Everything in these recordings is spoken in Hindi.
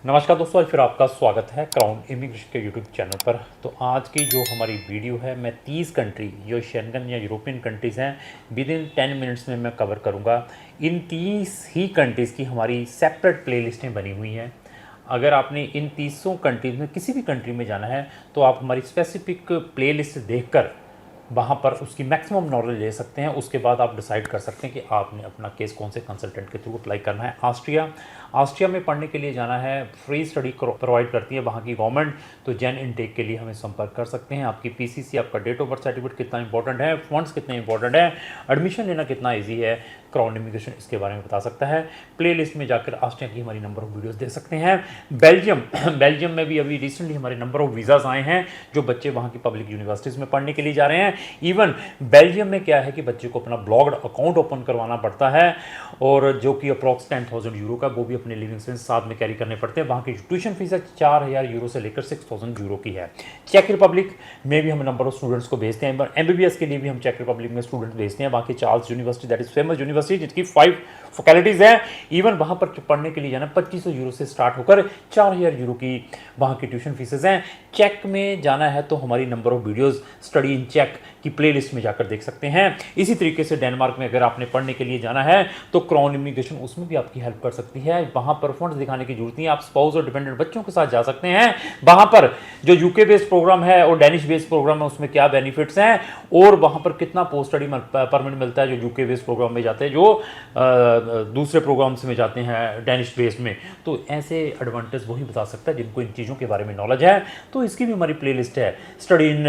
नमस्कार दोस्तों, आज फिर आपका स्वागत है क्राउन इमिग्रेशन के यूट्यूब चैनल पर। तो आज की जो हमारी वीडियो है, मैं 30 कंट्री जो शेंगन या यूरोपियन कंट्रीज़ हैं विद इन 10 मिनट्स में मैं कवर करूंगा। इन 30 ही कंट्रीज़ की हमारी सेपरेट प्लेलिस्टें बनी हुई हैं। अगर आपने इन 30 कंट्रीज़ में किसी भी कंट्री में जाना है तो आप हमारी स्पेसिफिक प्लेलिस्ट देखकर वहाँ पर उसकी मैक्सिमम नॉलेज ले सकते हैं। उसके बाद आप डिसाइड कर सकते हैं कि आपने अपना केस कौन से कंसल्टेंट के थ्रू अप्लाई करना है। ऑस्ट्रिया में पढ़ने के लिए जाना है, फ्री स्टडी प्रोवाइड करती है वहाँ की गवर्नमेंट। तो जेन इनटेक के लिए हमें संपर्क कर सकते हैं। आपकी पीसीसी, आपका डेट ऑफ बर्थ सर्टिफिकेट कितना इंपॉर्टेंट है, फंड्स कितने इंपॉर्टेंट है, एडमिशन लेना कितना ईजी है, क्राउन इमिग्रेशन इसके बारे में बता सकता है। प्लेलिस्ट में जाकर ऑस्ट्रिया की हमारी नंबर ऑफ वीडियोस देख सकते हैं। बेल्जियम में भी अभी रिसेंटली हमारे नंबर ऑफ वीज़ाज आए हैं जो बच्चे वहाँ की पब्लिक यूनिवर्सिटीज़ में पढ़ने के लिए जा रहे हैं। इवन बेल्जियम में क्या है कि बच्चे को अपना ब्लॉग्ड अकाउंट ओपन करवाना पड़ता है, और जो कि अप्रॉक्स 10,000 यूरो का, वो भी अपने लिविंग एक्सपेंस साथ में कैरी करने पड़ते हैं। वहाँ की ट्यूशन फीस है 4,000 यूरो से लेकर 6,000 यूरो की है। चेक रिपब्लिक में भी हम नंबर ऑफ स्टूडेंट्स को भेजते हैं। एमबीबीएस के लिए भी हम चेक रिपब्लिक में स्टूडेंट भेजते हैं। वहाँ की Charles university, that is famous university, जिसकी 5 फैकल्टीज हैं। इवन वहाँ पर पढ़ने के लिए जाना 2,500 यूरो से स्टार्ट होकर 4,000 यूरो की वहाँ की ट्यूशन फीसेज हैं। चेक में जाना है तो हमारी number of videos study in चेक की प्लेलिस्ट में जाकर देख सकते हैं। इसी तरीके से डेनमार्क में अगर आपने पढ़ने के लिए जाना है तो क्राउन इमिग्रेशन उसमें भी आपकी हेल्प कर सकती है। वहाँ पर फंड्स दिखाने की जरूरत नहीं है, आप स्पाउस और डिपेंडेंट बच्चों के साथ जा सकते हैं। वहाँ पर जो यूके बेस्ड प्रोग्राम है और डेनिश बेस्ड प्रोग्राम है उसमें क्या बेनिफिट्स हैं, और वहाँ पर कितना पोस्ट स्टडी परमिट मिलता है जो यूके बेस्ड प्रोग्राम में जाते हैं, जो दूसरे प्रोग्राम्स में जाते हैं डेनिश बेस्ड में। तो ऐसे एडवांटेज वही बता सकता है जिनको इन चीज़ों के बारे में नॉलेज है। तो इसकी भी हमारी प्लेलिस्ट है स्टडी इन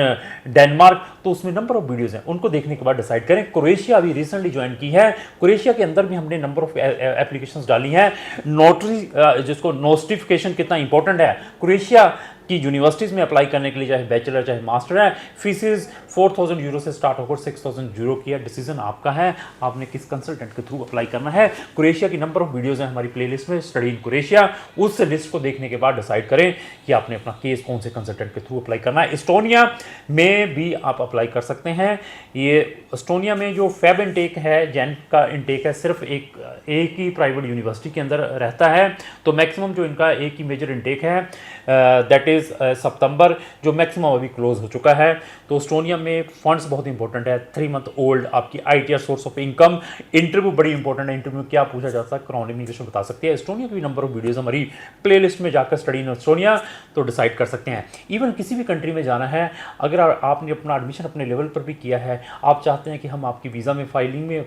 डेनमार्क, तो उसमें नंबर ऑफ वीडियोस हैं, उनको देखने के बाद डिसाइड करें। क्रोएशिया अभी रिसेंटली ज्वाइन की है। क्रोएशिया के अंदर भी हमने नंबर ऑफ एप्लीकेशंस डाली हैं। नोटरी जिसको नोटिफिकेशन कितना इंपॉर्टेंट है, क्रोएशिया की यूनिवर्सिटीज़ में अप्लाई करने के लिए चाहे बैचलर चाहे मास्टर है, फीसिस 4,000 यूरो से स्टार्ट होकर 6,000 यूरो की है। डिसीजन आपका है, आपने किस कंसल्टेंट के थ्रू अप्लाई करना है। क्रोएशिया की नंबर ऑफ वीडियोस हैं हमारी प्लेलिस्ट में, स्टडी इन क्रोएशिया। उस लिस्ट को देखने के बाद डिसाइड करें कि आपने अपना केस कौन से कंसल्टेंट के थ्रू अप्लाई करना है। एस्टोनिया में भी आप अप्लाई कर सकते हैं। ये एस्टोनिया में जो फेब इनटेक है, जैन का इनटेक है, सिर्फ एक ही प्राइवेट यूनिवर्सिटी के अंदर रहता है। तो मैक्सिमम जो इनका एक ही मेजर इनटेक है, दैट इज सितंबर, जो मैक्सिमम अभी क्लोज हो चुका है। तो एस्टोनिया में फंड्स बहुत इंपॉर्टेंट है। 3 मंथ ओल्ड आपकी ITR source of income. Interview बड़ी इंपॉर्टेंट है, इंटरव्यू क्या पूछा जाता है क्राउन इमिग्रेशन बता सकती है। एस्टोनिया की भी नंबर ऑफ वीडियोस हमारी प्लेलिस्ट में जाकर स्टडी इन एस्टोनिया तो डिसाइड कर सकते हैं। इवन किसी भी कंट्री में जाना है, अगर आपने अपना एडमिशन अपने लेवल पर भी किया है, आप चाहते हैं कि हम आपकी वीज़ा में फाइलिंग में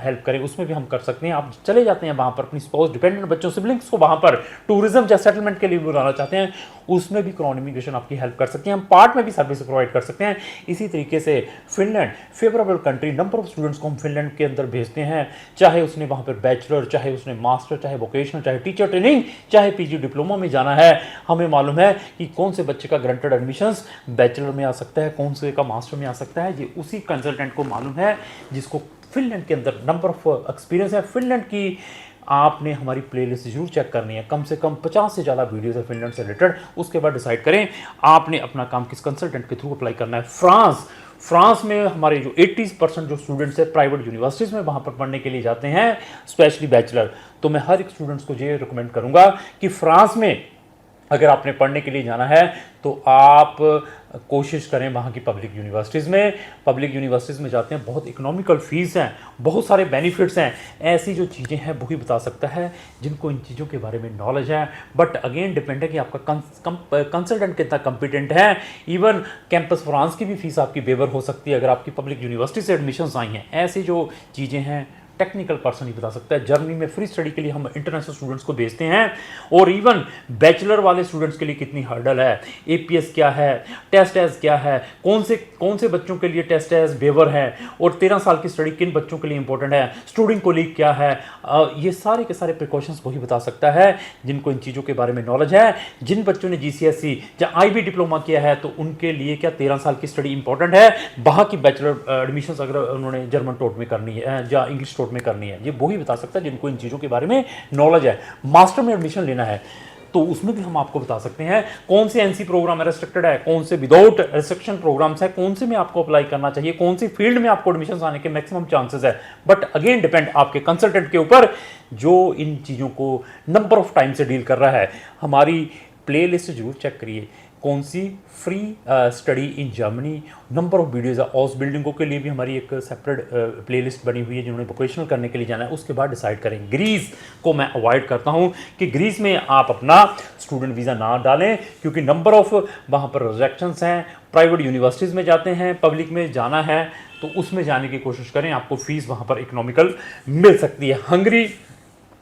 हेल्प करें, उसमें भी हम कर सकते हैं। आप चले जाते हैं वहाँ पर अपनी स्पाउस, डिपेंडेंट बच्चों, सिबलिंग्स को वहाँ पर टूरिज्म या सेटलमेंट के लिए बुलाना चाहते हैं, उसमें भी क्राउन इमिग्रेशन आपकी हेल्प कर सकती है। हम पार्ट में भी सर्विस प्रोवाइड कर सकते हैं। इसी तरीके से Finland favourable country, number of students को हम फिनलैंड के अंदर भेजते हैं, चाहे उसने वहाँ पर बैचलर, चाहे उसने मास्टर, चाहे वोकेशनल, चाहे टीचर ट्रेनिंग, चाहे पीजी डिप्लोमा में जाना है। हमें मालूम है कि कौन से बच्चे का ग्रांटेड एडमिशंस बैचलर में आ सकता है, कौन से का मास्टर में आ सकता है। ये उसी कंसल्टेंट को मालूम है जिसको फिनलैंड के अंदर नंबर ऑफ एक्सपीरियंस है। फिनलैंड की आपने हमारी प्लेलिस्ट जरूर चेक करनी है, कम से कम 50 से ज़्यादा वीडियोस है फिनलैंड से रिलेटेड। उसके बाद डिसाइड करें आपने अपना काम किस कंसल्टेंट के थ्रू अप्लाई करना है। फ्रांस में हमारे जो 80% जो स्टूडेंट्स है प्राइवेट यूनिवर्सिटीज़ में वहाँ पर पढ़ने के लिए जाते हैं, स्पेशली बैचलर। तो मैं हर एक स्टूडेंट्स को ये रिकमेंड करूँगा कि फ्रांस में अगर आपने पढ़ने के लिए जाना है तो आप कोशिश करें वहाँ की पब्लिक यूनिवर्सिटीज़ में। पब्लिक यूनिवर्सिटीज़ में जाते हैं, बहुत इकोनॉमिकल फ़ीस हैं, बहुत सारे बेनिफिट्स हैं। ऐसी जो चीज़ें हैं वही बता सकता है जिनको इन चीज़ों के बारे में नॉलेज है। बट अगेन डिपेंड है कि आपका कंसल्टेंट कितना कॉम्पिटेंट है। इवन कैंपस फ्रांस की भी फ़ीस आपकी वेवर हो सकती है अगर आपकी पब्लिक यूनिवर्सिटी से एडमिशन्स आई हैं। ऐसी जो चीज़ें हैं टेक्निकल पर्सन ही बता सकता है। जर्मनी में फ्री स्टडी के लिए हम इंटरनेशनल स्टूडेंट्स को भेजते हैं, और इवन बैचलर वाले स्टूडेंट्स के लिए कितनी हर्डल है, एपीएस क्या है, टेस्ट एज क्या है, कौन से बच्चों के लिए टेस्ट एज वेवर है, और 13 साल की स्टडी किन बच्चों के लिए इंपॉर्टेंट है, स्टूडेंट कोलीग क्या है। ये सारे के सारे प्रिकॉशंस वही बता सकता है जिनको इन चीज़ों के बारे में नॉलेज है। जिन बच्चों ने जीसीएसई या आईबी डिप्लोमा किया है तो उनके लिए क्या 13 साल की स्टडी इंपॉर्टेंट है, वहाँ की बैचलर एडमिशन्स अगर उन्होंने जर्मन टोट में करनी है या इंग्लिश में करनी है, ये वही बता सकता है जिनको इन चीज़ों के बारे में नॉलेज है। मास्टर में एडमिशन लेना है, तो उसमें भी हम आपको बता सकते हैं कौन से एनसी प्रोग्राम रेस्ट्रिक्टेड है, कौन से विदाउट रेस्ट्रिक्शन प्रोग्राम्स है, कौन से में आपको अप्लाई करना चाहिए, कौन सी फील्ड में आपको एडमिशन आने के मैक्सिमम चांसेस है। बट अगेन डिपेंड आपके कंसल्टेंट के ऊपर जो इन चीज़ों को नंबर ऑफ टाइम से डील कर रहा है। हमारी प्ले लिस्ट जरूर चेक करिए, कौन सी free study in Germany, number of videos है। हाउस बिल्डिंगों के लिए भी हमारी एक सेपरेट प्लेलिस्ट बनी हुई है, जिन्होंने वोकेशनल करने के लिए जाना है उसके बाद डिसाइड करें। ग्रीस को मैं अवॉइड करता हूं कि ग्रीस में आप अपना स्टूडेंट वीज़ा ना डालें, क्योंकि नंबर ऑफ वहाँ पर रिजेक्शंस हैं। प्राइवेट यूनिवर्सिटीज़ में जाते हैं, पब्लिक में जाना है तो उसमें जाने की कोशिश करें, आपको फीस वहाँ पर इकोनॉमिकल मिल सकती है। हंगरी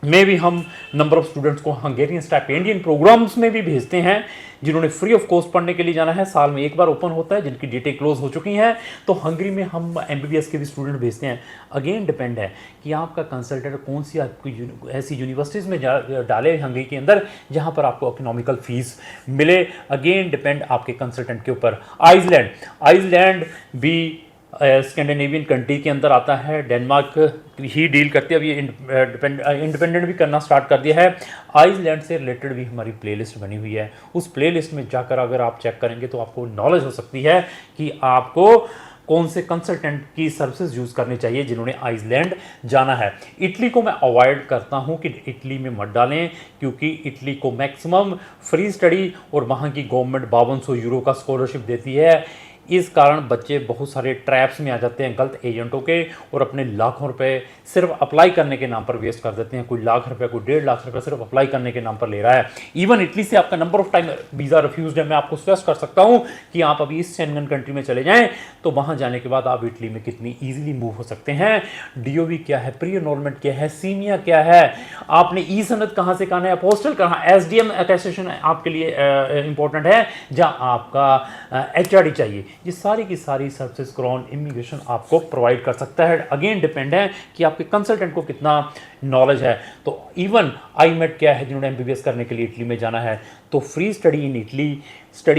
में भी हम नंबर ऑफ स्टूडेंट्स को हंगेरियन स्टाइपेंडियन प्रोग्राम्स में भी भेजते हैं, जिन्होंने फ्री ऑफ कॉस्ट पढ़ने के लिए जाना है। साल में एक बार ओपन होता है, जिनकी डेटें क्लोज हो चुकी हैं। तो हंगरी में हम एमबीबीएस के भी स्टूडेंट भेजते हैं। अगेन डिपेंड है कि आपका कंसल्टेंट कौन सी आपको ऐसी यूनिवर्सिटीज़ में डाले हंगरी के अंदर जहां पर आपको इकोनॉमिकल फीस मिले। अगेन डिपेंड आपके कंसल्टेंट के ऊपर। आइसलैंड भी स्कैंडिनेवियन कंट्री के अंदर आता है, डेनमार्क ही डील करती है। अब ये इंडिपेंडेंट भी करना स्टार्ट कर दिया है। आइसलैंड से रिलेटेड भी हमारी प्लेलिस्ट बनी हुई है, उस प्लेलिस्ट में जाकर अगर आप चेक करेंगे तो आपको नॉलेज हो सकती है कि आपको कौन से कंसल्टेंट की सर्विसेज यूज़ करनी चाहिए जिन्होंने आइसलैंड जाना है। इटली को मैं अवॉइड करता हूं कि इटली में मत डालें, क्योंकि इटली को मैक्सिमम फ्री स्टडी और वहां की गवर्नमेंट 5200 यूरो का स्कॉलरशिप देती है। इस कारण बच्चे बहुत सारे ट्रैप्स में आ जाते हैं गलत एजेंटों के, और अपने लाखों रुपए सिर्फ अप्लाई करने के नाम पर वेस्ट कर देते हैं। कोई लाख रुपए, कोई 1.5 लाख रुपए सिर्फ अप्लाई करने के नाम पर ले रहा है। इवन इटली से आपका number of time visa refused है। मैं आपको सजेस्ट कर सकता हूं कि आप अभी इस शेंगन कंट्री में चले जाएं, तो वहां जाने के बाद आप इटली में कितनी ईजिली मूव हो सकते हैं। डीओवी क्या है, प्री एनरोलमेंट क्या है, सीमिया क्या है, आपने ई सनद कहाँ से करना है, पोस्टल कहाँ, एसडीएम अटेस्टेशन आपके लिए इंपॉर्टेंट है, जहाँ आपका एचआरडी चाहिए। ये सारी की सारी सर्विसेज क्राउन इमिग्रेशन आपको प्रोवाइड कर सकता है। अगेन डिपेंड है कि आपके कंसल्टेंट को कितना नॉलेज है। तो इवन आईमेट क्या है, जिन्होंने एमबीबीएस करने के लिए इटली में जाना है, तो फ्री स्टडी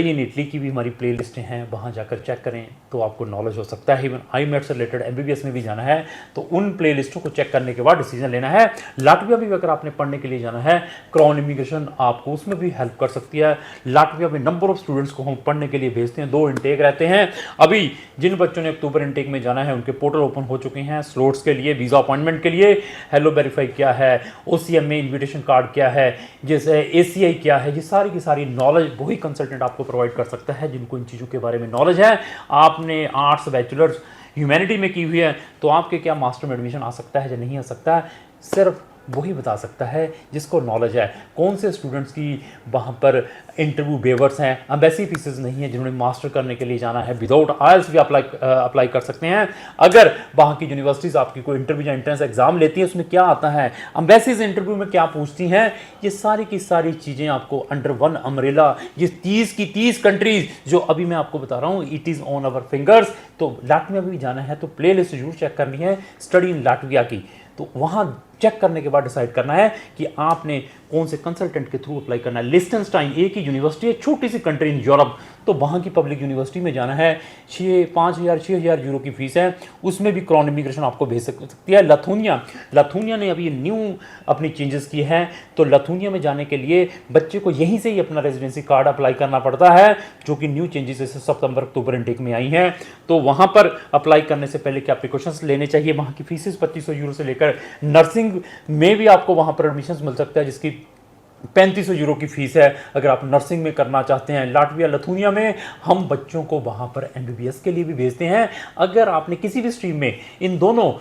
इन इटली की भी हमारी प्ले लिस्टें हैं, वहाँ जाकर चेक करें तो आपको नॉलेज हो सकता है। इवन आईमेट से रिलेटेड एमबीबीएस में भी जाना है तो उन प्ले लिस्टों को चेक करने के बाद डिसीजन लेना है। लाटविया भी अगर आपने पढ़ने के लिए जाना है, क्राउन इमिग्रेशन आपको उसमें भी हेल्प कर सकती है। लाटविया में नंबर ऑफ स्टूडेंट्स को हम पढ़ने के लिए भेजते हैं, 2 इंटेक रहते हैं। अभी जिन बच्चों ने अक्टूबर इंटेक में जाना है उनके पोर्टल ओपन हो चुके हैं स्लॉट्स के लिए, वीज़ा अपॉइंटमेंट के लिए। हेलो वेरीफाई क्या है, ओसीएम में इन्विटेशन कार्ड क्या है, जैसे एसीआई क्या है, ये सारी की सारी नॉलेज वही कंसल्टेंट आपको प्रोवाइड कर सकता है जिनको इन चीज़ों के बारे में नॉलेज है। आपने आर्ट्स बैचलर्स ह्यूमैनिटी में की हुई है तो आपके क्या मास्टर में एडमिशन आ सकता है या नहीं आ सकता है, सिर्फ वही बता सकता है जिसको नॉलेज है। कौन से स्टूडेंट्स की वहाँ पर इंटरव्यू वेवर्स हैं, एम्बेसी फीसेस नहीं है, जिन्होंने मास्टर करने के लिए जाना है, विदाउट आइल्स भी अप्लाई कर सकते हैं। अगर वहाँ की यूनिवर्सिटीज़ आपकी कोई इंटरव्यू या एंट्रेंस एग्जाम लेती है, उसमें क्या आता है, एम्बेसीज इंटरव्यू में क्या पूछती हैं, ये सारी की सारी चीज़ें आपको अंडर वन अम्ब्रेला, ये 30 की 30 कंट्रीज जो अभी मैं आपको बता रहा हूँ, it is on our fingers. तो लाटविया भी जाना है तो प्ले लिस्ट जरूर चेक करनी है स्टडी इन लाटविया की। तो वहाँ चेक करने के बाद डिसाइड करना है कि आपने कौन से कंसल्टेंट के थ्रू अप्लाई करना है। लिechtenstein एक ही यूनिवर्सिटी है, छोटी सी कंट्री इन यूरोप, तो वहाँ की पब्लिक यूनिवर्सिटी में जाना है। 6,000 यूरो की फीस है, उसमें भी क्राउन इमिग्रेशन आपको भेज सकती है। लथुनिया ने अभी न्यू अपनी चेंजेस की है, तो लथुनिया में जाने के लिए बच्चे को यहीं से ही अपना रेजिडेंसी कार्ड अप्लाई करना पड़ता है, जो कि न्यू चेंजेस जैसे सितंबर अक्टूबर इंटेक में आई हैं। तो वहाँ पर अप्लाई करने से पहले क्या प्रिकॉशंस लेने चाहिए। वहाँ की फीसेस 2500 यूरो से लेकर नर्सिंग में भी आपको वहाँ पर एडमिशन मिल सकता है, जिसकी 3500 यूरो की फीस है अगर आप नर्सिंग में करना चाहते हैं। लाटविया लथुनिया में हम बच्चों को वहाँ पर एमबीबीएस के लिए भी भेजते हैं। अगर आपने किसी भी स्ट्रीम में इन दोनों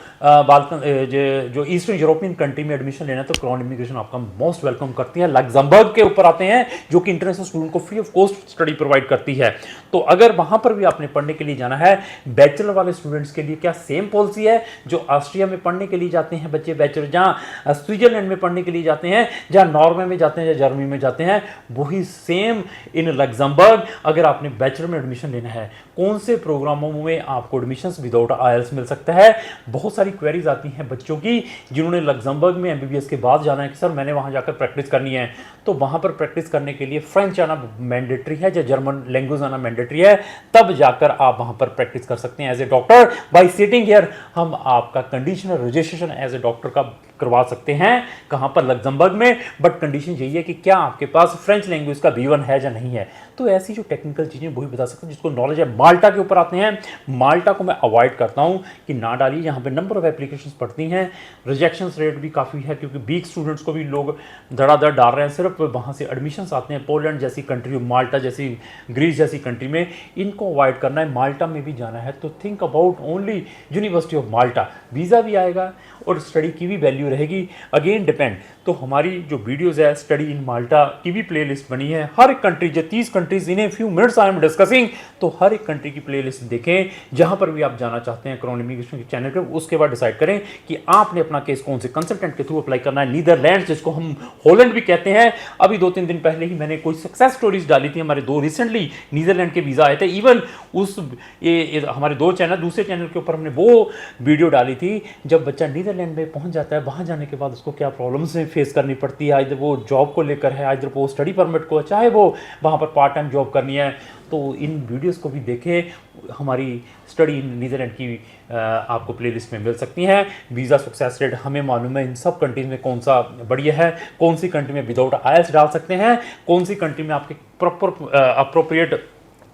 जो ईस्टर्न यूरोपियन कंट्री में एडमिशन लेना है, तो क्राउन इमिग्रेशन आपका मोस्ट वेलकम करती है। लग्जमबर्ग के ऊपर आते हैं, जो कि इंटरनेशनल स्टूडेंट को free of cost study provide करती है। तो अगर वहाँ पर भी आपने पढ़ने के लिए जाना है, बैचलर वाले स्टूडेंट्स के लिए क्या सेम पॉलिसी है जो ऑस्ट्रिया में पढ़ने के लिए जाते हैं बच्चे बैचलर, जहाँ स्विट्जरलैंड में पढ़ने के लिए जाते हैं, जहाँ नॉर्वे में जाते हैं या जर्मनी में जाते हैं, वही सेम इन लग्जमबर्ग। अगर आपने बैचलर में एडमिशन लेना है, कौन से प्रोग्रामों में आपको एडमिशंस विदाउट आईएलटीएस मिल सकता है। बहुत सारी क्वेरीज आती हैं बच्चों की जिन्होंने लग्जमबर्ग में एमबीबीएस के बाद जाना है कि सर मैंने वहाँ जाकर प्रैक्टिस करनी है। तो वहाँ पर प्रैक्टिस करने के लिए फ्रेंच आना मैंडेटरी है या जर्मन लैंग्वेज आना मैंडेटरी है, तब जाकर आप वहाँ पर प्रैक्टिस कर सकते हैं as a doctor. By sitting here हम आपका conditional registration as a doctor का करवा सकते हैं। कहाँ पर? लग्जमबर्ग में। बट कंडीशन यही है कि क्या आपके पास फ्रेंच लैंग्वेज का B1 है या नहीं है। तो ऐसी जो टेक्निकल चीज़ें वही बता सकते हैं जिसको नॉलेज है। माल्टा के ऊपर आते हैं। माल्टा को मैं अवॉइड करता हूँ कि ना डालिए, यहाँ पे नंबर ऑफ एप्लीकेशंस पड़ती हैं, रिजेक्शन रेट भी काफ़ी है क्योंकि वीक स्टूडेंट्स को भी लोग धड़ाधड़ डाल रहे हैं, सिर्फ वहाँ से एडमिशन्स आते हैं। पोलैंड जैसी कंट्री, माल्टा जैसी, ग्रीस जैसी कंट्री में इनको अवॉइड करना है। माल्टा में भी जाना है तो think about only university of Malta. Visa भी आएगा और स्टडी की भी वैल्यू रहेगी। Again depend. तो हमारी जो वीडियोस है स्टडी इन माल्टा की भी प्लेलिस्ट बनी है। हर एक कंट्री, जो 30 countries in a few minutes I am discussing, तो हर एक कंट्री की प्लेलिस्ट देखें जहां पर भी आप जाना चाहते हैं क्राउन इमिग्रेशन के चैनल पर। उसके बाद डिसाइड करें कि आपने अपना केस कौन से कंसल्टेंट के थ्रू अप्लाई करना है। नीदरलैंड, जिसको हम हॉलैंड भी कहते हैं, अभी 2-3 दिन पहले ही मैंने कोई सक्सेस स्टोरीज डाली थी। हमारे 2 रिसेंटली नीदरलैंड के वीज़ा आए थे। इवन उस ये हमारे 2 चैनल, दूसरे चैनल के ऊपर हमने वो वीडियो डाली थी जब बच्चा नीदरलैंड में पहुंच जाता है, वहां जाने के बाद उसको क्या प्रॉब्लम्स फेस करनी पड़ती है। इधर वो जॉब को लेकर है, इधर वो स्टडी परमिट को, चाहे वो वहाँ पर पार्ट टाइम जॉब करनी है। तो इन वीडियोस को भी देखें। हमारी स्टडी इन नीदरलैंड की आपको प्लेलिस्ट में मिल सकती हैं। वीज़ा सक्सेस रेट हमें मालूम है इन सब कंट्रीज में कौन सा बढ़िया है, कौन सी कंट्री में विदाउट आयल्स डाल सकते हैं, कौन सी कंट्री में आपके प्रॉपर अप्रोप्रिएट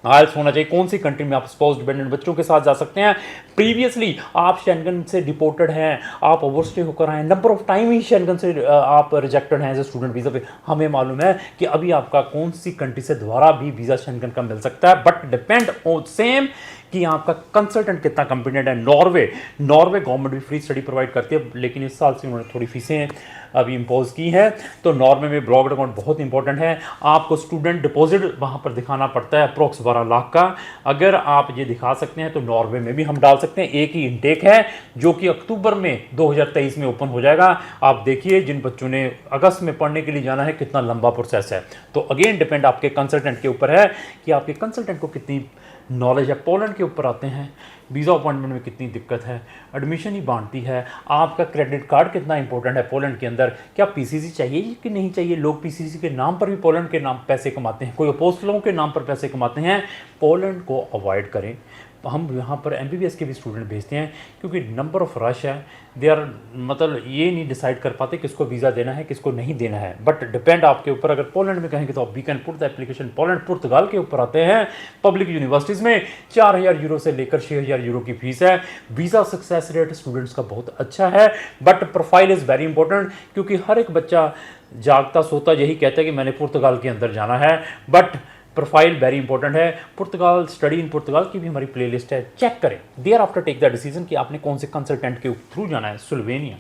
आयल्स होना चाहिए, कौन सी कंट्री में आप स्पाउस डिपेंडेंट बच्चों के साथ जा सकते हैं। प्रीवियसली आप शेंगन से डिपोर्टेड हैं, आप ओवरस्टे होकर आए, number of time he Schengen से आप रिजेक्टेड हैं एज ए स्टूडेंट वीज़ा पे। हमें मालूम है कि अभी आपका कौन सी कंट्री से दोबारा भी वीज़ा शेंगन का मिल सकता है। बट डिपेंड ऑन सेम कि आपका कंसल्टेंट कितना कॉम्पिटेंट है। नॉर्वे गवर्नमेंट भी फ्री स्टडी प्रोवाइड करती है, लेकिन इस साल से उन्होंने थोड़ी फीसें अभी इम्पोज की हैं। तो नॉर्वे में ब्लॉक्ड अकाउंट बहुत इंपॉर्टेंट है। आपको स्टूडेंट डिपॉजिट वहाँ पर दिखाना पड़ता है अप्रोक्स 12 लाख का। अगर आप ये दिखा सकते हैं तो नॉर्वे में भी हम डाल सकते हैं। एक ही इनटेक है जो कि अक्टूबर में 2023 में ओपन हो जाएगा। आप देखिए जिन बच्चों ने अगस्त में पढ़ने के लिए जाना है कितना लंबा प्रोसेस है। तो अगेन डिपेंड आपके कंसल्टेंट के ऊपर है कि आपके कंसल्टेंट को कितनी नॉलेज है। पोलैंड के ऊपर आते हैं, वीज़ा अपॉइंटमेंट में कितनी दिक्कत है, एडमिशन ही बांटती है, आपका क्रेडिट कार्ड कितना इंपॉर्टेंट है पोलैंड के अंदर, क्या पीसीसी चाहिए कि नहीं चाहिए। लोग पीसीसी के नाम पर भी पोलैंड के नाम पैसे कमाते हैं, कोई अपोस्टलों के नाम पर पैसे कमाते हैं। पोलैंड को अवॉइड करें। हम यहाँ पर MBBS के भी स्टूडेंट भेजते हैं क्योंकि नंबर ऑफ रश है। दे आर मतलब ये नहीं डिसाइड कर पाते किसको वीज़ा देना है किसको नहीं देना है। बट डिपेंड आपके ऊपर। अगर पोलैंड में कहेंगे तो आप we can put the application Poland. Portugal के ऊपर आते हैं, पब्लिक यूनिवर्सिटीज़ में 4000 यूरो से लेकर 6000 यूरो की फीस है। वीज़ा सक्सेस रेट स्टूडेंट्स का बहुत अच्छा है। But profile is very important क्योंकि हर एक बच्चा जागता सोता यही कहता है कि मैंने पुर्तगाल के अंदर जाना है। बट प्रोफाइल वेरी इंपॉर्टेंट है। पुर्तगाल, स्टडी इन पुर्तगाल की भी हमारी प्लेलिस्ट है, चेक करें। Thereafter take the decision कि आपने कौन से कंसल्टेंट के थ्रू जाना है। स्लोवेनिया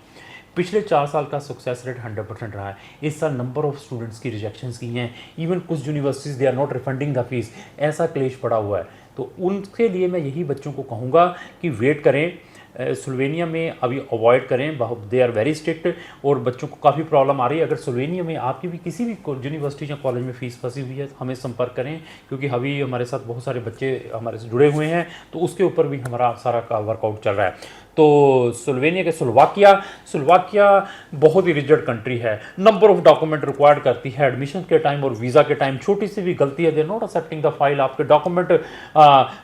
पिछले 4 साल का सक्सेस रेट 100% रहा है। इस साल नंबर ऑफ स्टूडेंट्स की रिजेक्शंस की हैं। इवन कुछ universities they are not refunding the fees, ऐसा क्लेश पड़ा हुआ है। तो उनके लिए मैं यही बच्चों को कहूँगा कि वेट करें। स्लोवेनिया में अभी अवॉइड करें, दे आर वेरी स्ट्रिक्ट और बच्चों को काफ़ी प्रॉब्लम आ रही है। अगर स्लोवेनिया में आपकी भी किसी भी यूनिवर्सिटी या कॉलेज में फ़ीस फंसी हुई है तो हमें संपर्क करें क्योंकि अभी हमारे साथ बहुत सारे बच्चे हमारे से जुड़े हुए हैं, तो उसके ऊपर भी हमारा सारा का वर्कआउट चल रहा है। तो स्लोवेनिया के स्लोवाकिया बहुत ही रिजिड कंट्री है। नंबर ऑफ डॉक्यूमेंट रिक्वायर्ड करती है एडमिशन के टाइम और वीज़ा के टाइम। छोटी सी भी गलती है, they not accepting the file. आपके डॉक्यूमेंट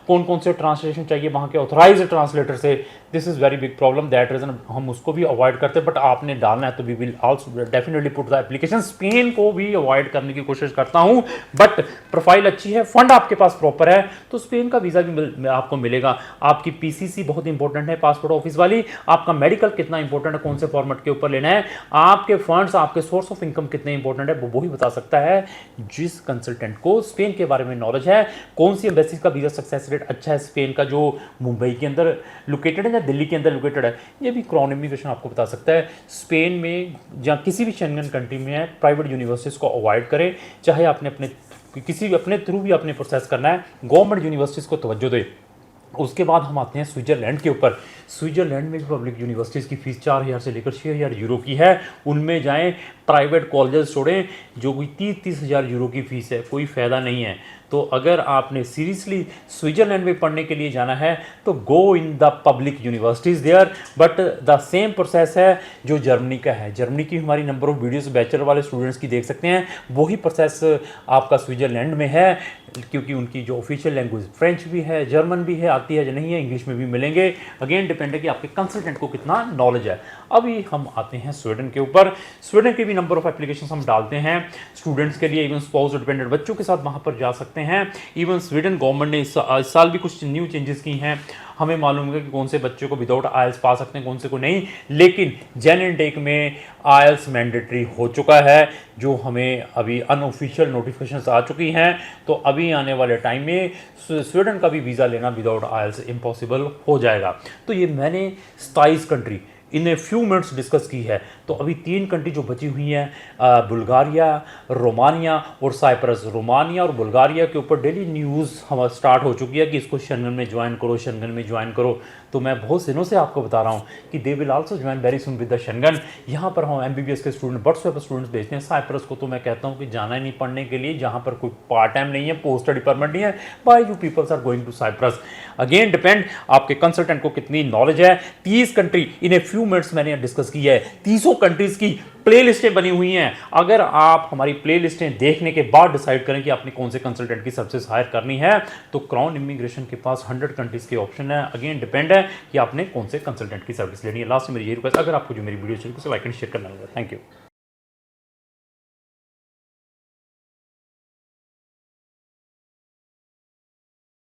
कौन कौन से ट्रांसलेशन चाहिए वहाँ के ऑथराइज्ड ट्रांसलेटर से, this is very big problem. That reason हम उसको भी अवॉइड करते हैं। बट आपने डालना है तो we will also definitely put the application. Spain को भी अवॉइड करने की कोशिश करता हूँ, बट प्रोफाइल अच्छी है, फंड आपके पास प्रॉपर है तो स्पेन का वीज़ा भी आपको मिलेगा। आपकी PCC बहुत इंपॉर्टेंट है, पासपोर्ट ऑफिस वाली। आपका मेडिकल कितना इंपॉर्टेंट है, कौन से फॉर्मेट के ऊपर लेना है, आपके फंड्स, आपके सोर्स ऑफ इनकम कितने इंपॉर्टेंट है, वो ही बता सकता है जिस कंसल्टेंट को स्पेन के बारे में नॉलेज है। कौन सी एम्बेसी का वीज़ा सक्सेस रेट अच्छा है स्पेन का, जो मुंबई के अंदर लोकेटेड है या दिल्ली के अंदर लोकेटेड है, ये भी क्राउन इमिग्रेशन आपको बता सकता है। स्पेन में या किसी भी शेंगन कंट्री में है, प्राइवेट यूनिवर्सिटीज़ को अवॉइड करें। चाहे आपने किसी भी अपने थ्रू भी अपने प्रोसेस करना है, गवर्नमेंट यूनिवर्सिटीज़ को तवज्जो दे। उसके बाद हम आते हैं स्विट्ज़रलैंड के ऊपर। स्विट्ज़रलैंड में भी पब्लिक यूनिवर्सिटीज़ की फ़ीस 4000 से लेकर 6000 यूरो की है। उनमें जाएं, प्राइवेट कॉलेजेस छोड़ें जो कोई 30,000 यूरो की फ़ीस है, कोई फ़ायदा नहीं है। तो अगर आपने सीरियसली स्विट्ज़रलैंड में पढ़ने के लिए जाना है तो go in the public universities there, but the same process है जो जर्मनी का है। जर्मनी की हमारी नंबर ऑफ़ वीडियोस बैचलर वाले स्टूडेंट्स की देख सकते हैं, वही प्रोसेस आपका स्विट्ज़रलैंड में है, क्योंकि उनकी जो ऑफिशियल लैंग्वेज फ्रेंच भी है, जर्मन भी है, आती है या नहीं है, इंग्लिश में भी मिलेंगे। अगेन डिपेंड है कि आपके कंसल्टेंट को कितना नॉलेज है। अभी हम आते हैं स्वीडन के ऊपर। स्वीडन के भी नंबर ऑफ एप्लीकेशंस हम डालते हैं स्टूडेंट्स के लिए, इवन स्पाउस डिपेंडेंट बच्चों के साथ वहाँ पर जा सकते हैं। इवन स्वीडन गवर्नमेंट ने इस साल भी कुछ न्यू चेंजेस की हैं। हमें मालूम है कि कौन से बच्चों को विदाउट आयल्स पा सकते हैं, कौन से को नहीं, लेकिन जेन इनटेक में आयल्स मैंडेटरी हो चुका है, जो हमें अभी अनऑफिशियल नोटिफिकेशंस आ चुकी हैं। तो अभी आने वाले टाइम में स्वीडन का भी वीज़ा लेना विदाउट आयल्स इम्पॉसिबल हो जाएगा। तो ये मैंने 27 country in few minutes discuss की है। तो अभी 3 कंट्री जो बची हुई हैं, बुल्गारिया, रोमानिया और साइप्रस। रोमानिया और बुल्गारिया के ऊपर डेली न्यूज़ हम स्टार्ट हो चुकी है कि इसको शेंगन में ज्वाइन करो, शेंगन में ज्वाइन करो। तो मैं बहुत दिनों से आपको बता रहा हूँ कि they will also join very soon with the Schengen. यहाँ पर हम एमबीबीएस के स्टूडेंट, व्हाट्सएप स्टूडेंट्स भेजते हैं। साइप्रस को तो मैं कहता हूँ कि जाना ही नहीं पढ़ने के लिए, जहाँ पर कोई पार्ट टाइम नहीं है, पोस्ट स्टडी परमिट नहीं है। By you peoples are going to Cyprus. Again depend आपके कंसल्टेंट को कितनी नॉलेज है। 30 country in a few minutes मैंने डिस्कस की है। 30 कंट्रीज की प्ले लिस्टें बनी हुई हैं। अगर आप हमारी प्ले लिस्टें देखने के बाद डिसाइड करें कि आपने कौन से कंसल्टेंट की सर्विस हायर करनी है, तो क्राउन इमिग्रेशन के पास 100 कंट्रीज के ऑप्शन है। अगेन डिपेंड है कि आपने कौन से कंसल्टेंट की सर्विस लेनी है। लास्ट में मेरी ये रिक्वेस्ट, अगर आपको जो मेरी वीडियो चली तो लाइक एंड शेयर करना होगा। Thank you.